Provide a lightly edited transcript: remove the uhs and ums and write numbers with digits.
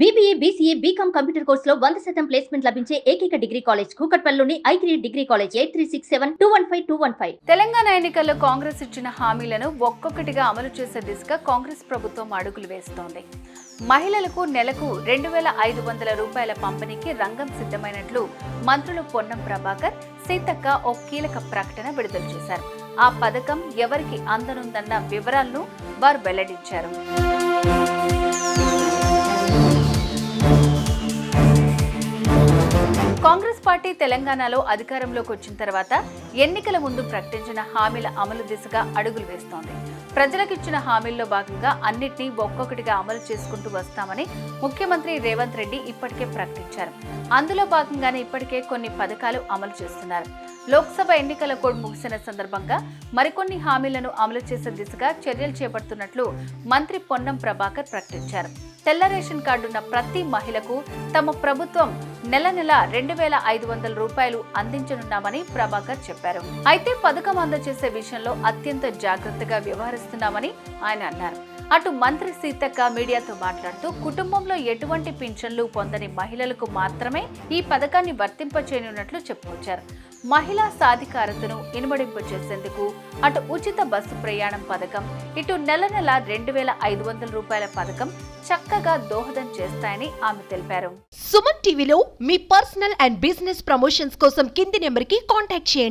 BBA, BCA, BCom computer కోర్సులో 100% placement లభించే ఏకైక డిగ్రీ కాలేజ్ కూకట్పల్లిలోని I3 డిగ్రీ కాలేజ్ 8367215215. తెలంగాణ ఎన్నికల్లో కాంగ్రెస్ ఇచ్చిన హామీలను ఒక్కొక్కటిగా అమలు చేసే దిశగా కాంగ్రెస్ ప్రభుత్వం అడుగులు వేస్తోంది. మహిళలకు నెలకు 2500 రూపాయల పంపిణీకి రంగం సిద్ధమైనట్లు మంత్రులు పొన్నం ప్రభాకర్, సీతక్క ఓ కీలక ప్రకటన విడుదల చేశారు. ఆ పథకం ఎవరికి అందనుందన్న వివరాలను వారు వెల్లడించారు. కాంగ్రెస్ పార్టీ తెలంగాణలో అధికారంలోకి వచ్చిన తర్వాత ఎన్నికల ముందు ప్రకటించిన హామీల అమలు దిశగా అడుగులు వేస్తోంది. ప్రజలకు ఇచ్చిన హామీల్లో భాగంగా అన్నిటినీ ఒక్కొక్కటిగా అమలు చేసుకుంటూ వస్తామని ముఖ్యమంత్రి రేవంత్ రెడ్డి ఇప్పటికే ప్రకటించారు. అందులో భాగంగానే ఇప్పటికే కొన్ని పథకాలు అమలు చేస్తున్నారు. లోక్సభ ఎన్నికల కోడ్ ముగిసిన సందర్భంగా మరికొన్ని హామీలను అమలు చేసే దిశగా చర్యలు చేపడుతున్నట్లు మంత్రి పొన్నం ప్రభాకర్ ప్రకటించారు. తెల్ల రేషన్ కార్డున్న ప్రతి మహిళకు తమ ప్రభుత్వం నెల 2500 రూపాయలు అందించనున్నామని ప్రభాకర్ చెప్పారు. అయితే పథకం అందజేసే విషయంలో అత్యంత జాగ్రత్తగా వ్యవహరిస్తున్నామని ఆయన అన్నారు. అటు మంత్రి సీతక్క మీడియాతో మాట్లాడుతూ కుటుంబంలో ఎటువంటి పింఛన్లు పొందని మహిళలకు మాత్రమే ఈ పథకాన్ని వర్తింపచేయనున్నట్లు చెప్పుకొచ్చారు. మహిళా సాధికారతను ఇనుమడింపు చేసేందుకు అటు ఉచిత బస్సు ప్రయాణం పథకం, ఇటు నెల 2500 రూపాయల పథకం చక్కగా దోహదం చేస్తాయని ఆమె తెలిపారు. సుమన్ టీవీలో మీ పర్సనల్ అండ్ బిజినెస్ ప్రమోషన్స్ కోసం కింది నెంబర్కి కాంటాక్ట్ చేయండి.